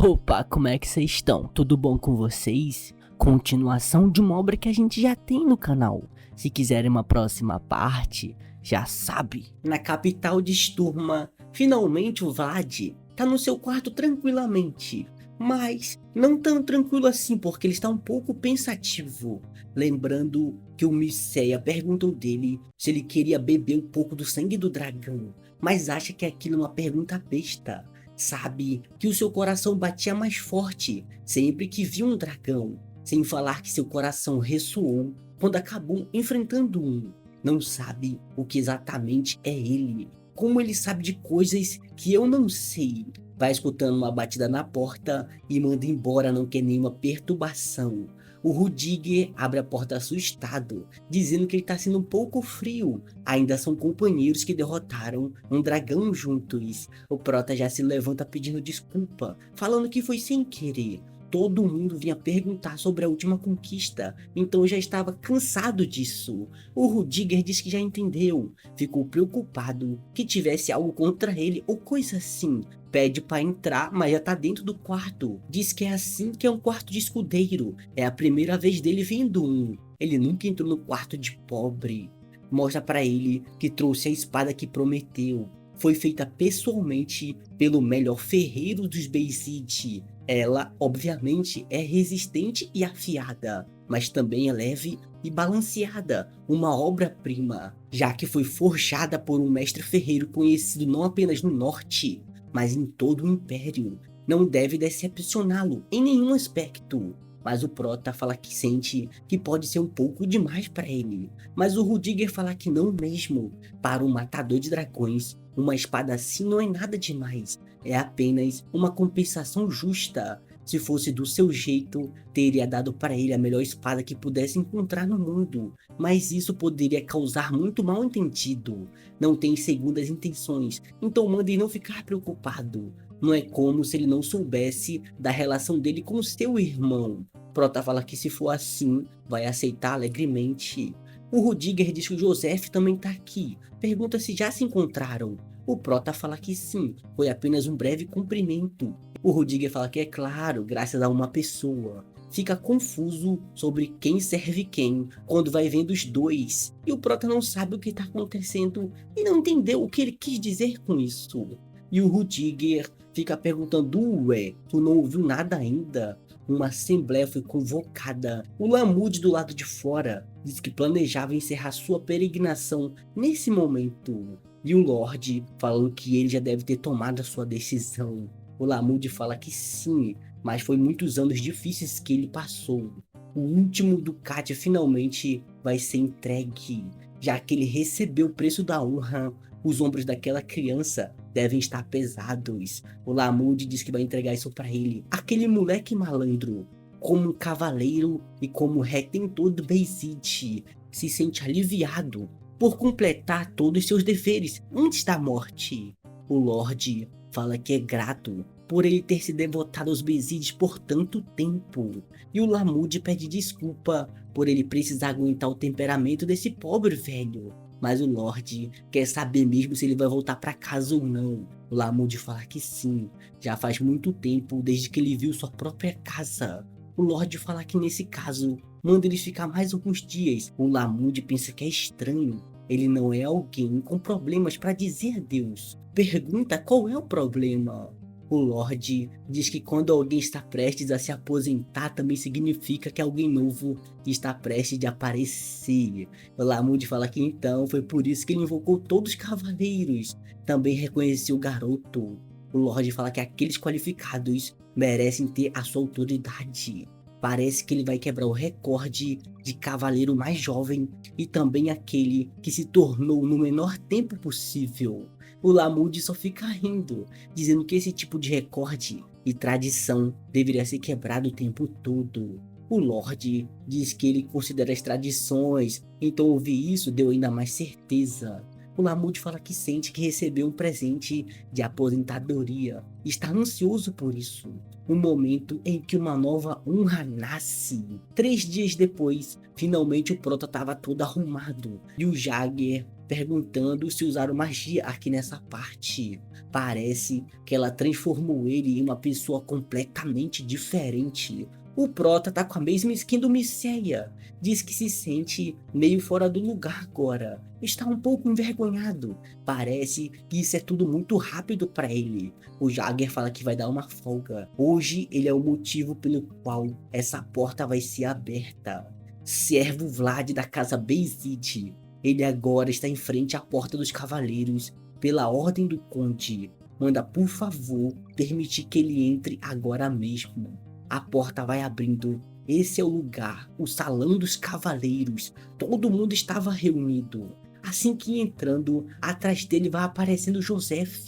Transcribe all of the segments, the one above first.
Opa, como é que vocês estão? Tudo bom com vocês? Continuação de uma obra que a gente já tem no canal. Se quiserem uma próxima parte, já sabe. Na capital de Sturma, finalmente o Vlad tá no seu quarto tranquilamente. Mas não tão tranquilo assim, porque ele está um pouco pensativo. Lembrando que o Mircea perguntou dele se ele queria beber um pouco do sangue do dragão. Mas acha que aquilo é uma pergunta besta. Sabe que o seu coração batia mais forte sempre que viu um dragão, sem falar que seu coração ressoou quando acabou enfrentando um. Não sabe o que exatamente é ele. Como ele sabe de coisas que eu não sei. Vai escutando uma batida na porta e manda embora, não quer nenhuma perturbação. O Rudiger abre a porta assustado, dizendo que ele está sendo um pouco frio. Ainda são companheiros que derrotaram um dragão juntos. O Prota já se levanta pedindo desculpa, falando que foi sem querer. Todo mundo vinha perguntar sobre a última conquista, então já estava cansado disso. O Rudiger diz que já entendeu, ficou preocupado que tivesse algo contra ele ou coisa assim. Pede para entrar, mas já tá dentro do quarto. Diz que é assim que é um quarto de escudeiro. É a primeira vez dele vendo um. Ele nunca entrou no quarto de pobre. Mostra para ele que trouxe a espada que prometeu. Foi feita pessoalmente pelo melhor ferreiro dos Bay City. Ela, obviamente, é resistente e afiada, mas também é leve e balanceada, uma obra-prima, já que foi forjada por um mestre ferreiro conhecido não apenas no norte, mas em todo o Império. Não deve decepcioná-lo em nenhum aspecto. Mas o Prota fala que sente que pode ser um pouco demais para ele. Mas o Rudiger fala que não mesmo. Para um matador de dragões, uma espada assim não é nada demais. É apenas uma compensação justa. Se fosse do seu jeito, teria dado para ele a melhor espada que pudesse encontrar no mundo. Mas isso poderia causar muito mal entendido. Não tem segundas intenções, então mande não ficar preocupado. Não é como se ele não soubesse da relação dele com seu irmão. Prota fala que se for assim, vai aceitar alegremente. O Rudiger diz que o Joseph também tá aqui. Pergunta se já se encontraram. O Prota fala que sim, foi apenas um breve cumprimento. O Rudiger fala que é claro, graças a uma pessoa. Fica confuso sobre quem serve quem quando vai vendo os dois. E o Prota não sabe o que está acontecendo e não entendeu o que ele quis dizer com isso. E o Rudiger fica perguntando, ué, tu não ouviu nada ainda? Uma assembleia foi convocada. O Lamud do lado de fora disse que planejava encerrar sua peregrinação nesse momento. E o Lorde falando que ele já deve ter tomado a sua decisão. O Lamud fala que sim, mas foi muitos anos difíceis que ele passou. O último Ducati finalmente vai ser entregue, já que ele recebeu o preço da honra. Os ombros daquela criança devem estar pesados. O Lamud diz que vai entregar isso para ele. Aquele moleque malandro, como um cavaleiro e como retentor do Bay City, se sente aliviado por completar todos os seus deveres antes da morte. O Lorde fala que é grato por ele ter se devotado aos Bezides por tanto tempo. E o Lamud pede desculpa por ele precisar aguentar o temperamento desse pobre velho. Mas o Lorde quer saber mesmo se ele vai voltar para casa ou não. O Lamud fala que sim, já faz muito tempo desde que ele viu sua própria casa. O Lorde fala que nesse caso, manda eles ficar mais alguns dias. O Lamud pensa que é estranho. Ele não é alguém com problemas para dizer adeus. Pergunta qual é o problema. O Lorde diz que quando alguém está prestes a se aposentar também significa que alguém novo está prestes a aparecer. O Lamud fala que então foi por isso que ele invocou todos os cavaleiros. Também reconheceu o garoto. O Lorde fala que aqueles qualificados merecem ter a sua autoridade. Parece que ele vai quebrar o recorde de cavaleiro mais jovem e também aquele que se tornou no menor tempo possível. O Lamud só fica rindo, dizendo que esse tipo de recorde e tradição deveria ser quebrado o tempo todo. O Lorde diz que ele considera as tradições, então ouvir isso deu ainda mais certeza. O Lamud fala que sente que recebeu um presente de aposentadoria e está ansioso por isso. Um momento em que uma nova honra nasce. 3 dias depois, finalmente o Prota estava todo arrumado e o Jagger perguntando se usaram magia aqui nessa parte. Parece que ela transformou ele em uma pessoa completamente diferente. O Prota tá com a mesma skin do Misseia. Diz que se sente meio fora do lugar agora. Está um pouco envergonhado. Parece que isso é tudo muito rápido para ele. O Jagger fala que vai dar uma folga. Hoje ele é o motivo pelo qual essa porta vai ser aberta. Servo Vlad da casa Bezid. Ele agora está em frente à porta dos cavaleiros. Pela ordem do conde. Manda por favor permitir que ele entre agora mesmo. A porta vai abrindo. Esse é o lugar, o salão dos cavaleiros. Todo mundo estava reunido. Assim que entrando, atrás dele vai aparecendo Joseph.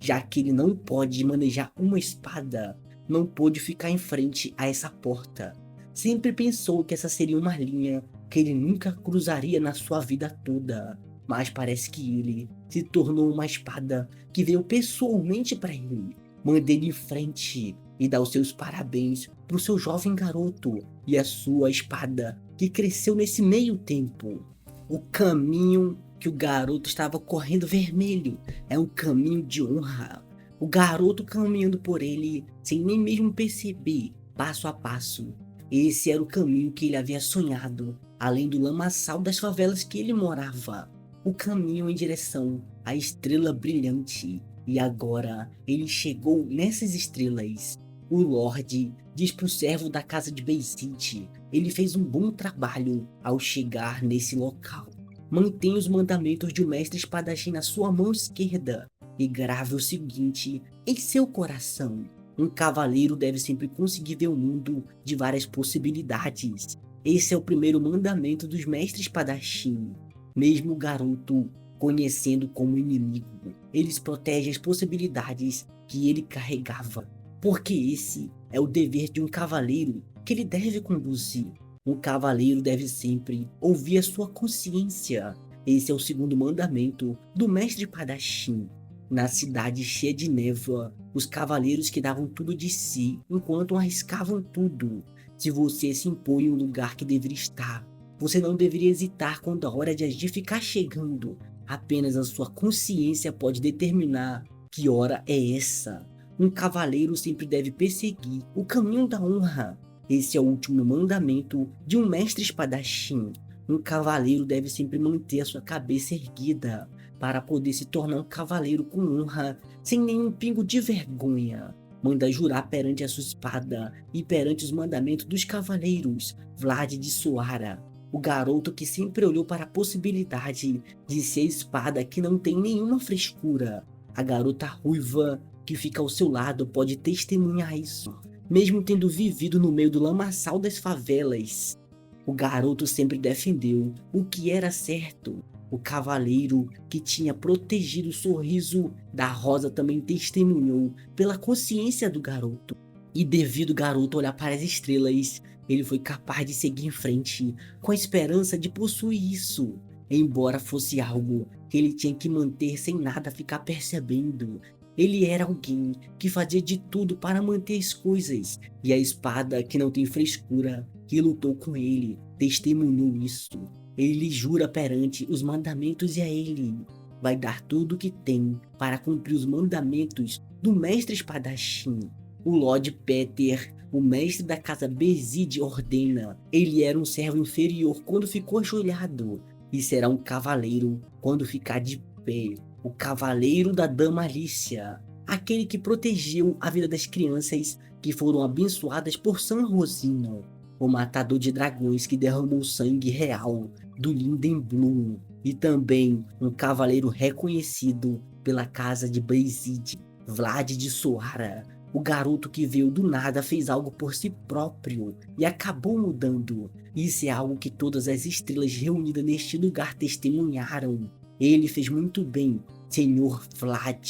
Já que ele não pode manejar uma espada, não pôde ficar em frente a essa porta. Sempre pensou que essa seria uma linha que ele nunca cruzaria na sua vida toda. Mas parece que ele se tornou uma espada que veio pessoalmente para ele. Manda ele em frente e dá os seus parabéns pro seu jovem garoto e a sua espada que cresceu nesse meio tempo. O caminho que o garoto estava correndo vermelho é um caminho de honra. O garoto caminhando por ele sem nem mesmo perceber, passo a passo. Esse era o caminho que ele havia sonhado, além do lamaçal das favelas que ele morava. O caminho em direção à estrela brilhante. E agora ele chegou nessas estrelas. O Lorde diz pro servo da casa de Bezid, ele fez um bom trabalho ao chegar nesse local. Mantenha os mandamentos de um mestre espadachim na sua mão esquerda e grave o seguinte em seu coração. Um cavaleiro deve sempre conseguir ver o mundo de várias possibilidades. Esse é o primeiro mandamento dos mestres espadachim. Mesmo o garoto conhecendo como inimigo, eles protegem as possibilidades que ele carregava. Porque esse é o dever de um cavaleiro que ele deve conduzir. Um cavaleiro deve sempre ouvir a sua consciência. Esse é o segundo mandamento do mestre espadachim. Na cidade cheia de névoa, os cavaleiros que davam tudo de si enquanto arriscavam tudo. Se você se impõe em um lugar que deveria estar, você não deveria hesitar quando a hora de agir ficar chegando. Apenas a sua consciência pode determinar que hora é essa. Um cavaleiro sempre deve perseguir o caminho da honra. Esse é o último mandamento de um mestre espadachim. Um cavaleiro deve sempre manter a sua cabeça erguida para poder se tornar um cavaleiro com honra, sem nenhum pingo de vergonha. Manda jurar perante a sua espada e perante os mandamentos dos cavaleiros. Vlad de Soara, o garoto que sempre olhou para a possibilidade de ser a espada que não tem nenhuma frescura. A garota ruiva que fica ao seu lado pode testemunhar isso, mesmo tendo vivido no meio do lamaçal das favelas. O garoto sempre defendeu o que era certo. O cavaleiro que tinha protegido o sorriso da Rosa também testemunhou pela consciência do garoto. E devido o garoto olhar para as estrelas, ele foi capaz de seguir em frente com a esperança de possuir isso, embora fosse algo que ele tinha que manter sem nada ficar percebendo. Ele era alguém que fazia de tudo para manter as coisas, e a espada que não tem frescura, que lutou com ele, testemunhou isso. Ele jura perante os mandamentos e a ele vai dar tudo o que tem para cumprir os mandamentos do mestre espadachim. O Lord Peter, o mestre da casa Bezid, ordena. Ele era um servo inferior quando ficou ajoelhado, e será um cavaleiro quando ficar de pé. O cavaleiro da Dama Alicia, aquele que protegeu a vida das crianças que foram abençoadas por San Rosino. O matador de dragões que derramou sangue real do Lindenbloom. E também um cavaleiro reconhecido pela casa de Bezid, Vlad de Soara. O garoto que veio do nada fez algo por si próprio e acabou mudando. Isso é algo que todas as estrelas reunidas neste lugar testemunharam. Ele fez muito bem, Senhor Vlad.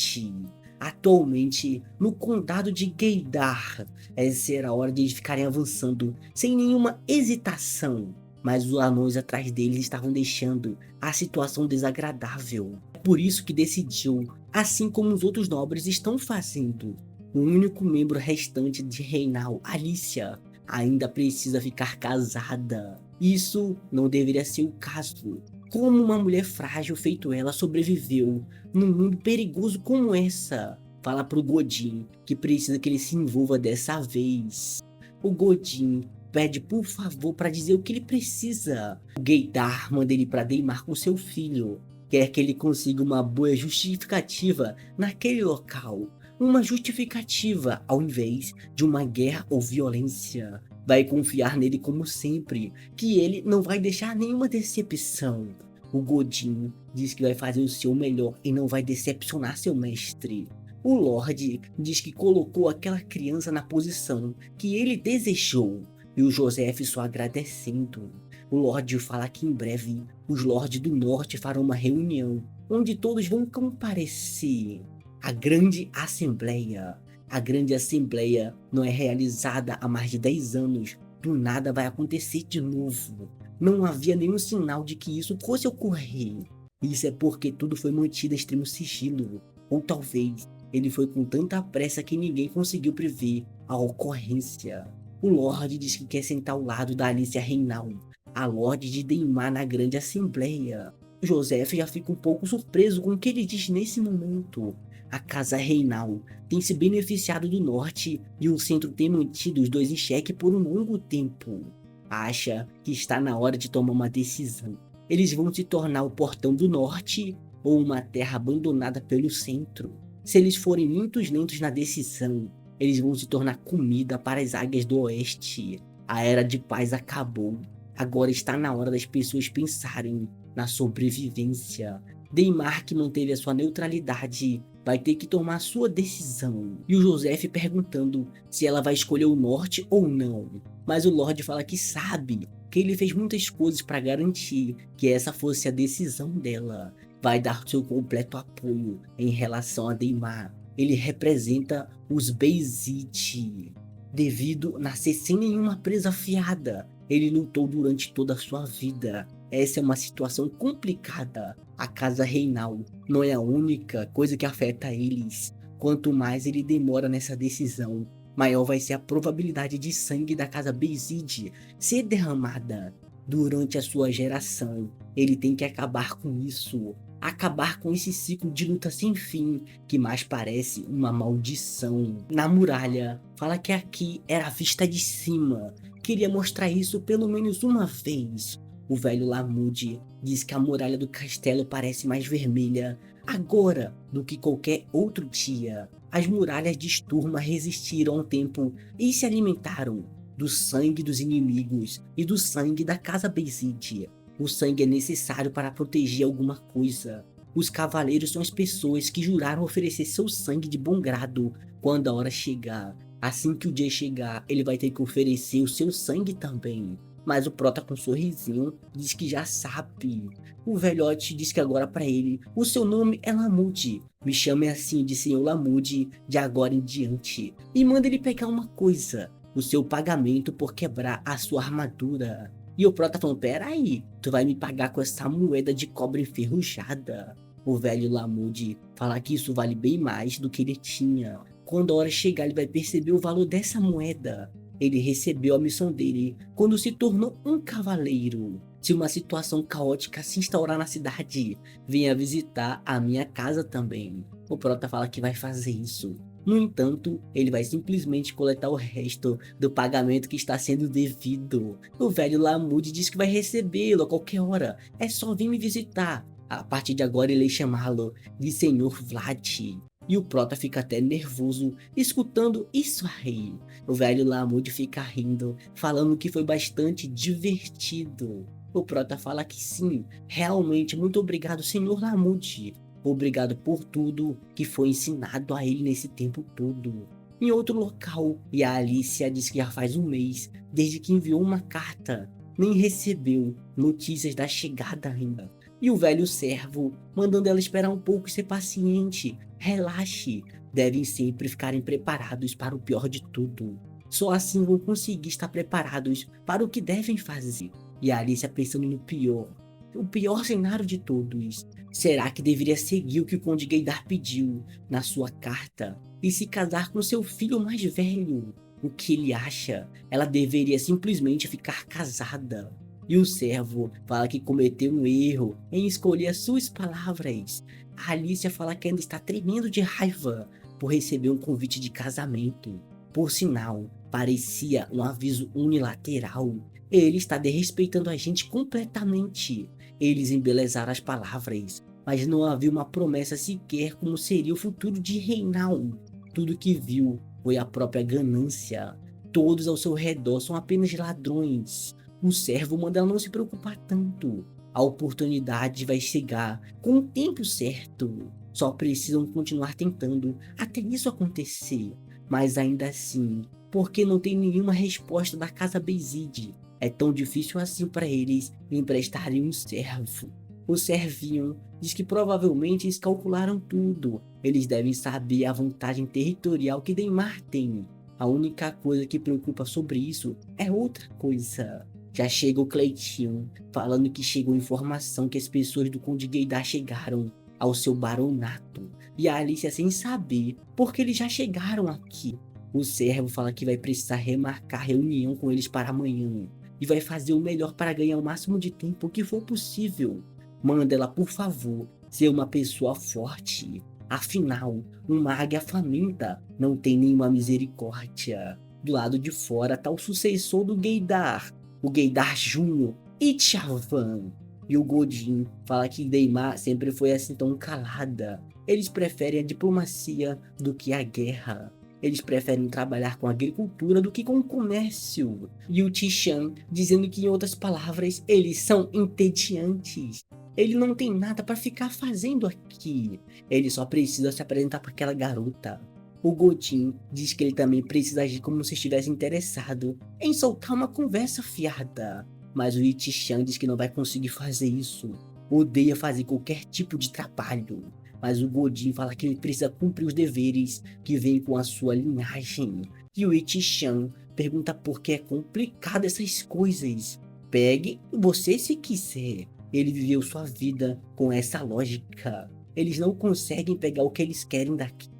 Atualmente, no condado de Geidar, essa era a hora de eles ficarem avançando sem nenhuma hesitação. Mas os anões atrás deles estavam deixando a situação desagradável. É por isso que decidiu, assim como os outros nobres estão fazendo. O único membro restante de Reinal, Alicia, ainda precisa ficar casada. Isso não deveria ser o caso. Como uma mulher frágil feito ela sobreviveu num mundo perigoso como essa? Fala pro Godin que precisa que ele se envolva dessa vez. O Godin pede por favor para dizer o que ele precisa. O Gaydar manda ele para Deimar com seu filho. Quer que ele consiga uma boa justificativa naquele local. Uma justificativa ao invés de uma guerra ou violência. Vai confiar nele como sempre, que ele não vai deixar nenhuma decepção. O Godin diz que vai fazer o seu melhor e não vai decepcionar seu mestre. O Lorde diz que colocou aquela criança na posição que ele desejou, e o Joseph só agradecendo. O Lorde fala que em breve os Lordes do Norte farão uma reunião, onde todos vão comparecer. A Grande Assembleia. A Grande Assembleia não é realizada há mais de 10 anos, do nada vai acontecer de novo. Não havia nenhum sinal de que isso fosse ocorrer. Isso é porque tudo foi mantido em extremo sigilo, ou talvez ele foi com tanta pressa que ninguém conseguiu prever a ocorrência. O Lorde diz que quer sentar ao lado da Alicia Reinal, a Lorde de Deimar na Grande Assembleia. Joseph já fica um pouco surpreso com o que ele diz nesse momento. A Casa Reinal tem se beneficiado do Norte e o Centro tem mantido os dois em xeque por um longo tempo. Acha que está na hora de tomar uma decisão. Eles vão se tornar o Portão do Norte ou uma terra abandonada pelo Centro? Se eles forem muito lentos na decisão, eles vão se tornar comida para as águias do Oeste. A Era de Paz acabou. Agora está na hora das pessoas pensarem na sobrevivência. Deimar, que manteve a sua neutralidade, vai ter que tomar a sua decisão. E o Joseph perguntando se ela vai escolher o Norte ou não. Mas o Lorde fala que sabe, que ele fez muitas coisas para garantir que essa fosse a decisão dela. Vai dar seu completo apoio em relação a Deimar. Ele representa os Bezit. Devido nascer sem nenhuma presa afiada, ele lutou durante toda a sua vida. Essa é uma situação complicada. A Casa Reinal não é a única coisa que afeta eles. Quanto mais ele demora nessa decisão, maior vai ser a probabilidade de sangue da Casa Bezid ser derramada. Durante a sua geração, ele tem que acabar com isso. Acabar com esse ciclo de luta sem fim, que mais parece uma maldição. Na muralha, fala que aqui era a vista de cima. Queria mostrar isso pelo menos uma vez. O velho Lamud diz que a muralha do castelo parece mais vermelha agora do que qualquer outro dia. As muralhas de Sturma resistiram ao tempo e se alimentaram do sangue dos inimigos e do sangue da Casa Bezid. O sangue é necessário para proteger alguma coisa. Os cavaleiros são as pessoas que juraram oferecer seu sangue de bom grado quando a hora chegar. Assim que o dia chegar, ele vai ter que oferecer o seu sangue também. Mas o Prota, com um sorrisinho, diz que já sabe. O velhote diz que agora para ele, o seu nome é Lamud. Me chame assim de Senhor Lamud de agora em diante. E manda ele pegar uma coisa, o seu pagamento por quebrar a sua armadura. E o Prota falando, peraí, tu vai me pagar com essa moeda de cobre enferrujada? O velho Lamud fala que isso vale bem mais do que ele tinha. Quando a hora chegar, ele vai perceber o valor dessa moeda. Ele recebeu a missão dele quando se tornou um cavaleiro. Se uma situação caótica se instaurar na cidade, venha visitar a minha casa também. O Prota fala que vai fazer isso. No entanto, ele vai simplesmente coletar o resto do pagamento que está sendo devido. O velho Lamud diz que vai recebê-lo a qualquer hora. É só vir me visitar. A partir de agora, ele chamá-lo de Senhor Vlad. E o Prota fica até nervoso escutando isso aí. O velho Lamud fica rindo, falando que foi bastante divertido. O Prota fala que sim, realmente muito obrigado, Senhor Lamud. Obrigado por tudo que foi ensinado a ele nesse tempo todo. Em outro local, e a Alicia diz que já faz um mês desde que enviou uma carta, nem recebeu notícias da chegada ainda. E o velho servo, mandando ela esperar um pouco e ser paciente. Relaxe, devem sempre ficarem preparados para o pior de tudo. Só assim vão conseguir estar preparados para o que devem fazer. E a Alicia pensando no pior, o pior cenário de todos. Será que deveria seguir o que o Conde Gaydar pediu na sua carta e se casar com seu filho mais velho? O que ele acha? Ela deveria simplesmente ficar casada. E o servo fala que cometeu um erro em escolher as suas palavras. A Alicia fala que ainda está tremendo de raiva por receber um convite de casamento. Por sinal, parecia um aviso unilateral. Ele está desrespeitando a gente completamente. Eles embelezaram as palavras, mas não havia uma promessa sequer como seria o futuro de Reinald. Tudo que viu foi a própria ganância. Todos ao seu redor são apenas ladrões. O servo manda ela não se preocupar tanto. A oportunidade vai chegar com o tempo certo. Só precisam continuar tentando até isso acontecer. Mas ainda assim, porque não tem nenhuma resposta da casa Bezid, é tão difícil assim para eles emprestarem um servo. O servinho diz que provavelmente eles calcularam tudo. Eles devem saber a vantagem territorial que Deimar tem. A única coisa que preocupa sobre isso é outra coisa. Já chega o Cleitinho, falando que chegou informação que as pessoas do Conde Gaydar chegaram ao seu baronato. E a Alicia sem saber, porque eles já chegaram aqui. O servo fala que vai precisar remarcar reunião com eles para amanhã. E vai fazer o melhor para ganhar o máximo de tempo que for possível. Manda ela, por favor, ser uma pessoa forte. Afinal, uma águia faminta não tem nenhuma misericórdia. Do lado de fora tá o sucessor do Gaydar, o Gaydar Júnior, Ichavan. E o Godin fala que Deimar sempre foi assim tão calada. Eles preferem a diplomacia do que a guerra. Eles preferem trabalhar com a agricultura do que com o comércio. E o Tishan dizendo que, em outras palavras, eles são entediantes. Ele não tem nada para ficar fazendo aqui. Ele só precisa se apresentar para aquela garota. O Godin diz que ele também precisa agir como se estivesse interessado em soltar uma conversa fiada. Mas o Itichan diz que não vai conseguir fazer isso. Odeia fazer qualquer tipo de trabalho. Mas o Godin fala que ele precisa cumprir os deveres que vêm com a sua linhagem. E o Itichan pergunta por que é complicado essas coisas. Pegue você se quiser. Ele viveu sua vida com essa lógica. Eles não conseguem pegar o que eles querem daqui.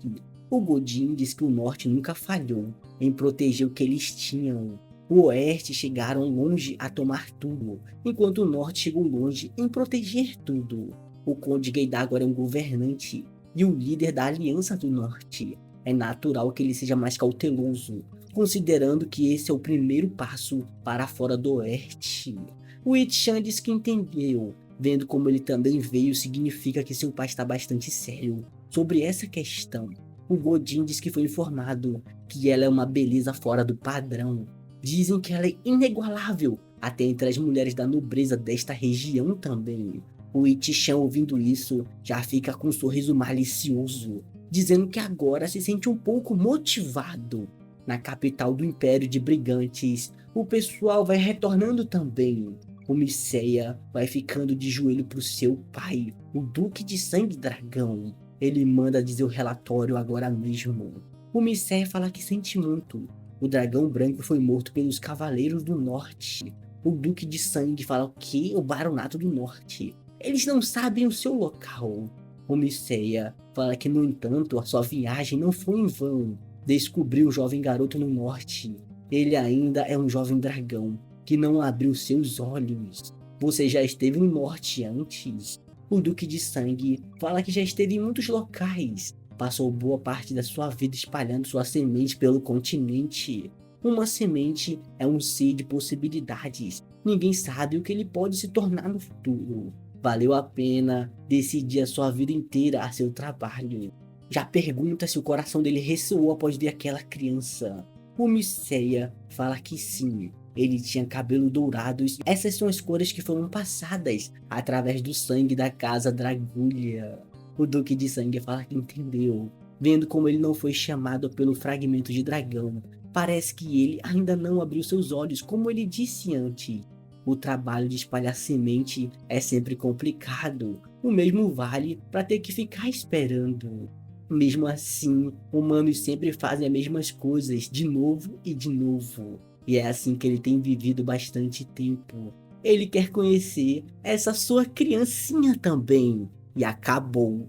O Godin diz que o Norte nunca falhou em proteger o que eles tinham. O Oeste chegaram longe a tomar tudo, enquanto o Norte chegou longe em proteger tudo. O Conde Gaydar agora é um governante e o líder da Aliança do Norte. É natural que ele seja mais cauteloso, considerando que esse é o primeiro passo para fora do Oeste. O Itichan diz que entendeu, vendo como ele também veio significa que seu pai está bastante sério sobre essa questão. O Godin diz que foi informado que ela é uma beleza fora do padrão. Dizem que ela é inigualável, até entre as mulheres da nobreza desta região também. O Itichan, ouvindo isso, já fica com um sorriso malicioso, dizendo que agora se sente um pouco motivado. Na capital do Império de Brigantes, o pessoal vai retornando também. O Mysaia vai ficando de joelho pro seu pai, o Duque de Sangue Dragão. Ele manda dizer o relatório agora mesmo. O Mysaia fala que sente muito. O dragão branco foi morto pelos Cavaleiros do Norte. O Duque de Sangue fala o quê? O Baronato do Norte. Eles não sabem o seu local. O Mysaia fala que, no entanto, a sua viagem não foi em vão. Descobriu o jovem garoto no Norte. Ele ainda é um jovem dragão que não abriu seus olhos. Você já esteve no Norte antes? O Duque de Sangue fala que já esteve em muitos locais. Passou boa parte da sua vida espalhando sua semente pelo continente. Uma semente é um ser de possibilidades. Ninguém sabe o que ele pode se tornar no futuro. Valeu a pena decidir a sua vida inteira a seu trabalho. Já pergunta se o coração dele ressoou após ver aquela criança. O Mysaia fala que sim. Ele tinha cabelo dourados. Essas são as cores que foram passadas através do sangue da casa Dragulha. O Duque de Sangue fala que entendeu. Vendo como ele não foi chamado pelo fragmento de dragão, parece que ele ainda não abriu seus olhos, como ele disse antes. O trabalho de espalhar semente é sempre complicado. O mesmo vale para ter que ficar esperando. Mesmo assim, humanos sempre fazem as mesmas coisas de novo e de novo. E é assim que ele tem vivido bastante tempo. Ele quer conhecer essa sua criancinha também. E acabou.